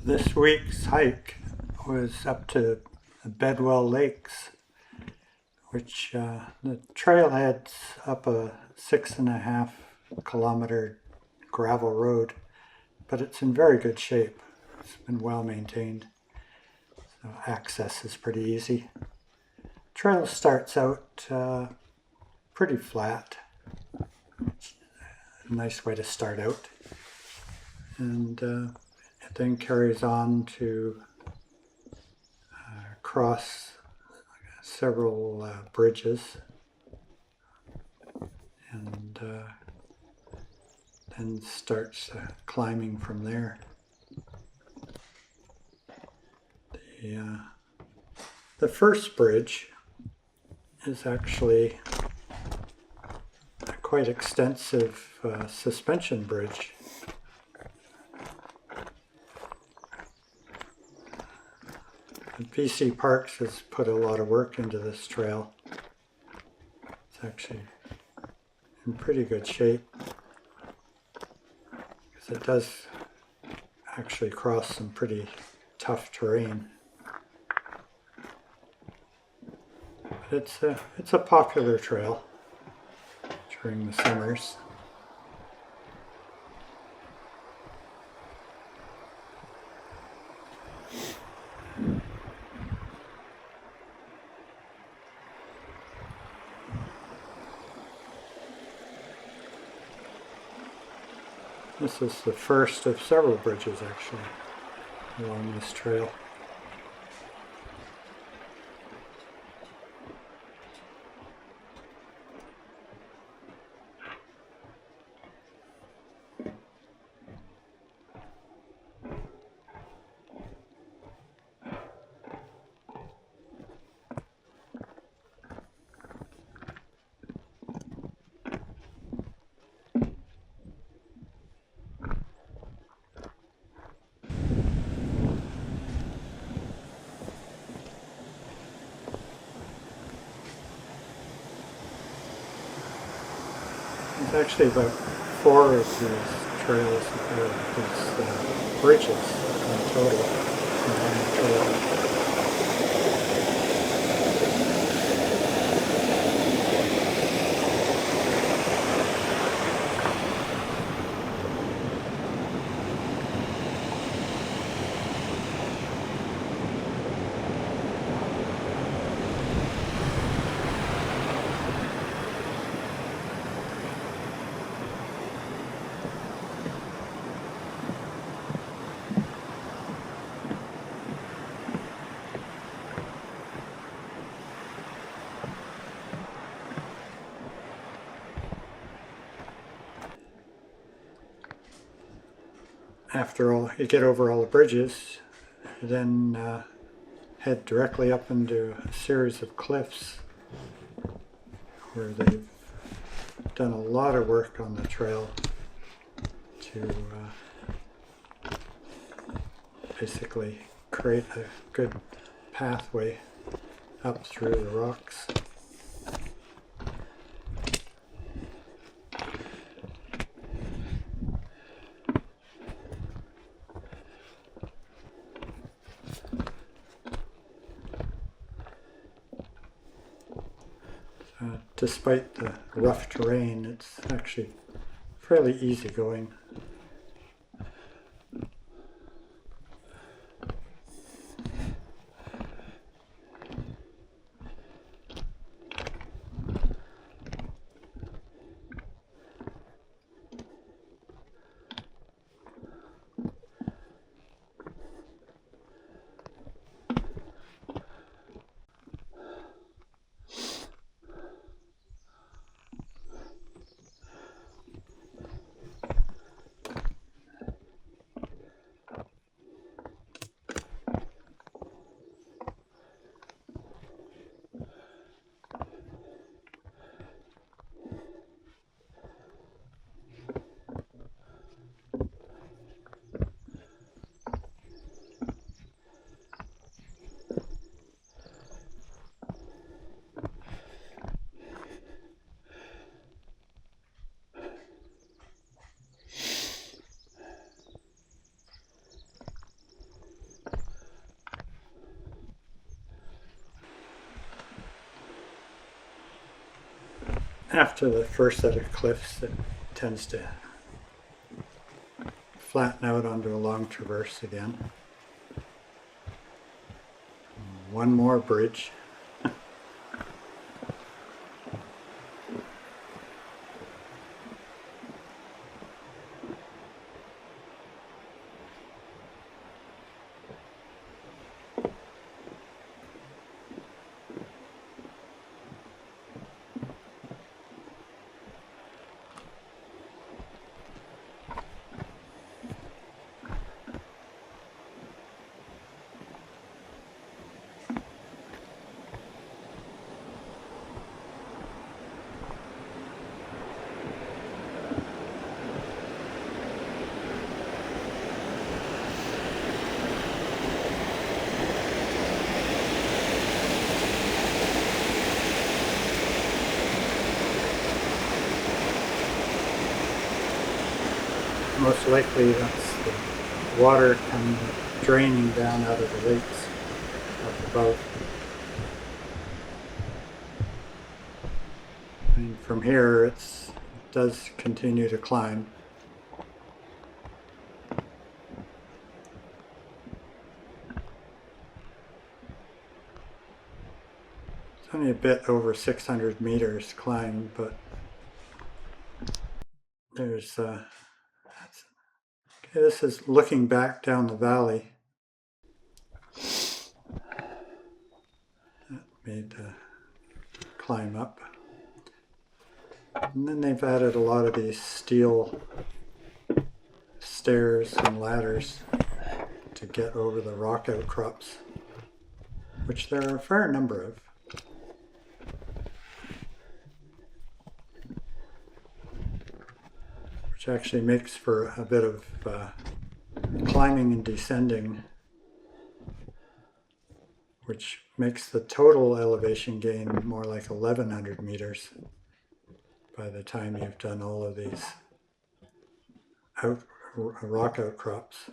This week's hike was up to the Bedwell Lakes, which the trailhead's up a 6.5 kilometer gravel road, but it's in very good shape. It's been well maintained, so access is pretty easy. Trail starts out pretty flat. It's a nice way to start out, and it then carries on to cross several bridges, and then starts climbing from there. The first bridge is actually a quite extensive suspension bridge. BC Parks has put a lot of work into this trail. It's actually in pretty good shape because it does actually cross some pretty tough terrain. But it's a popular trail during the summers. This is the first of several bridges actually along this trail. There's actually about 4 of these trails, these bridges in total along the trail. After you get over all the bridges, you then head directly up into a series of cliffs where they've done a lot of work on the trail to basically create a good pathway up through the rocks. Despite the rough terrain, it's actually fairly easy going. After the first set of cliffs, it tends to flatten out onto a long traverse again. One more bridge. Most likely that's the water coming draining down out of the lakes up above. And from here it does continue to climb. It's only a bit over 600 meters climb, but there's okay, this is looking back down the valley. That made the climb up. And then they've added a lot of these steel stairs and ladders to get over the rock outcrops, which there are a fair number of. Which actually makes for a bit of climbing and descending, which makes the total elevation gain more like 1,100 meters by the time you've done all of these rock outcrops.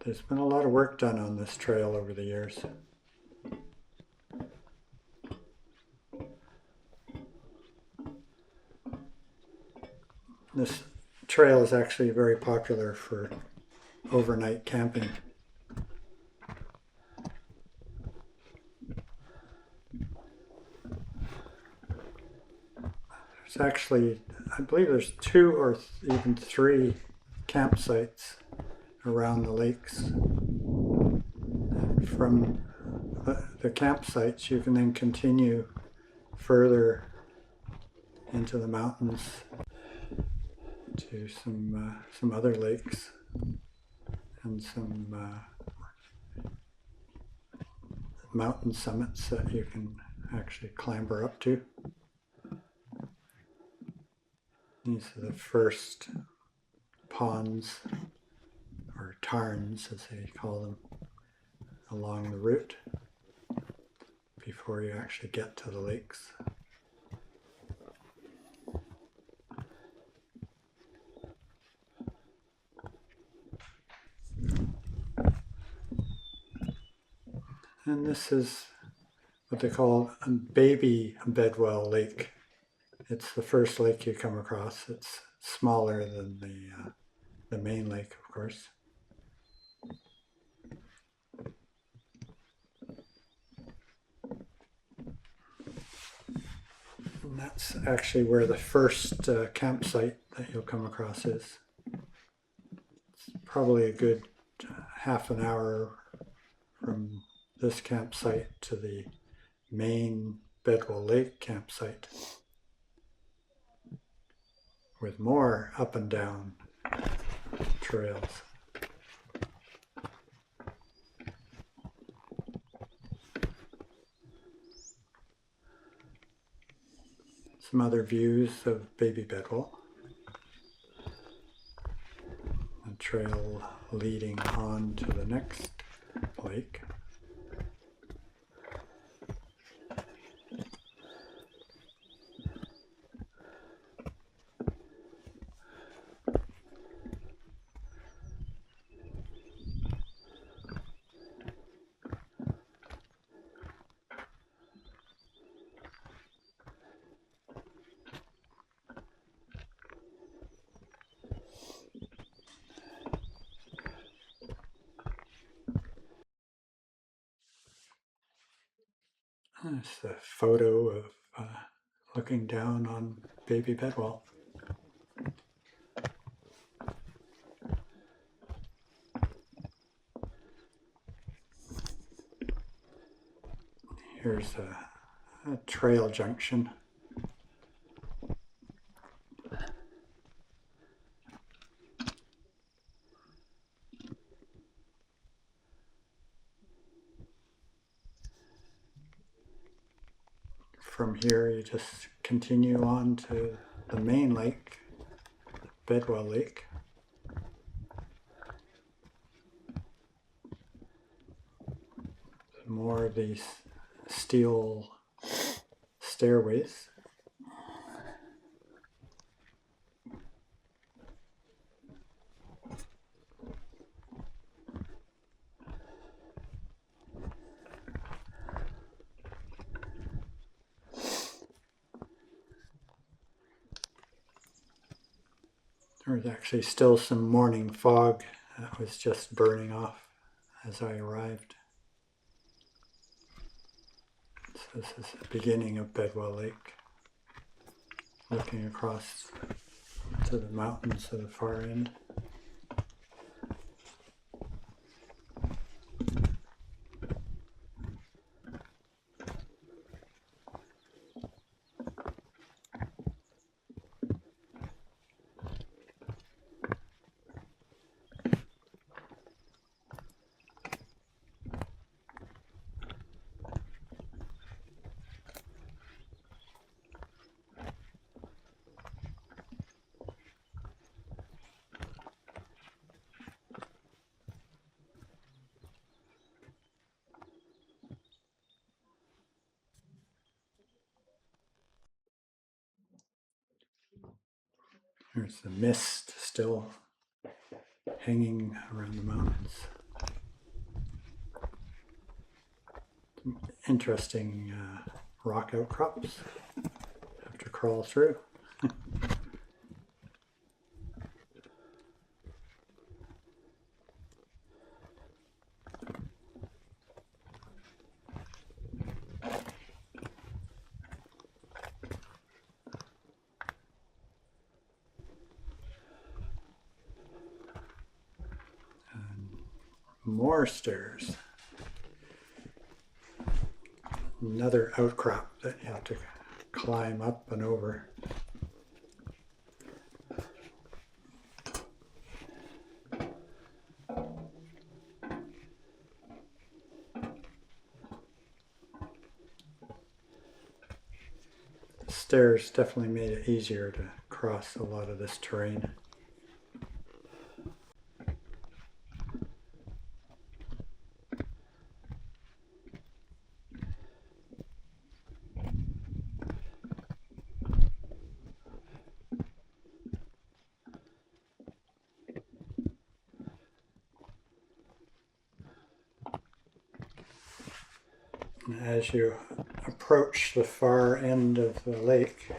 There's been a lot of work done on this trail over the years. This trail is actually very popular for overnight camping. There's actually, I believe there's 2 or even 3 campsites around the lakes. And from the campsites you can then continue further into the mountains to some other lakes and some mountain summits that you can actually clamber up to. These are the first ponds, or tarns as they call them, along the route before you actually get to the lakes. And this is what they call a baby Bedwell Lake. It's the first lake you come across. It's smaller than the main lake, of course. And that's actually where the first campsite that you'll come across is. It's probably a good half an hour from this campsite to the main Bedwell Lake campsite, with more up and down trails. Some other views of baby Bedwell. A trail leading on to the next lake. It's a photo of looking down on baby Bedwell. Here's a trail junction. From here you just continue on to the main lake, Bedwell Lake. More of these steel stairways. There was actually still some morning fog that was just burning off as I arrived. So this is the beginning of Bedwell Lake, looking across to the mountains at the far end. There's the mist still hanging around the mountains. Some interesting rock outcrops. Have to crawl through. More stairs. Another outcrop that you have to climb up and over. The stairs definitely made it easier to cross a lot of this terrain. As you approach the far end of the lake,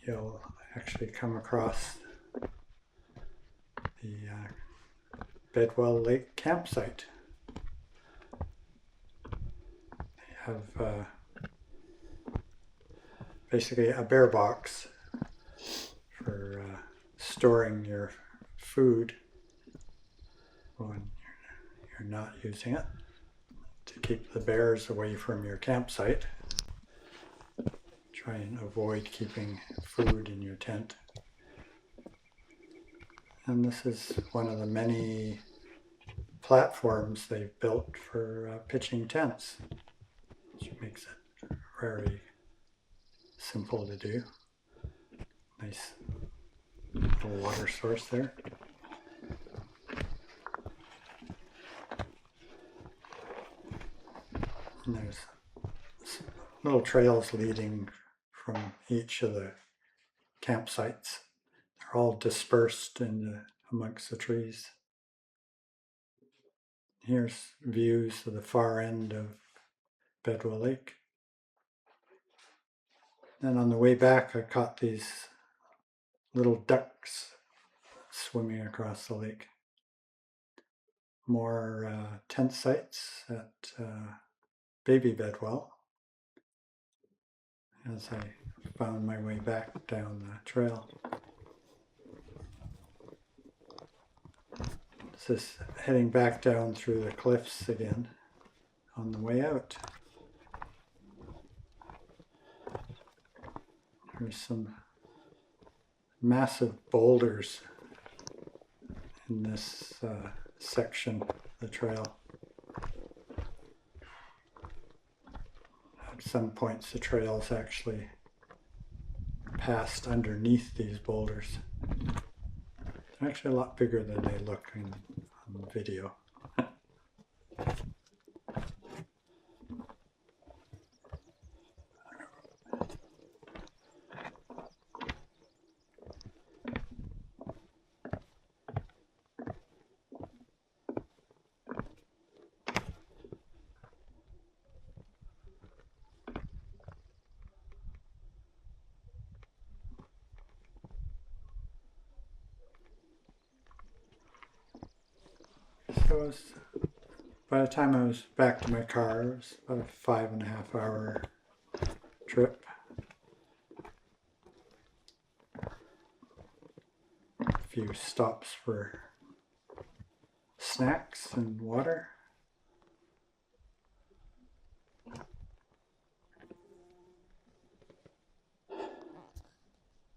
you'll actually come across the Bedwell Lake campsite. They have basically a bear box for storing your food when you're not using it, to keep the bears away from your campsite. Try and avoid keeping food in your tent. And this is one of the many platforms they've built for pitching tents, which makes it very simple to do. Nice little water source there. And there's little trails leading from each of the campsites. They're all dispersed amongst the trees. Here's views of the far end of Bedwell Lake. And on the way back, I caught these little ducks swimming across the lake. More tent sites at baby Bedwell as I found my way back down the trail. This is heading back down through the cliffs again on the way out. There's some massive boulders in this section of the trail. At some points the trails actually passed underneath these boulders. They're actually a lot bigger than they look on the video. So by the time I was back to my car, it was about a 5.5 hour trip. A few stops for snacks and water.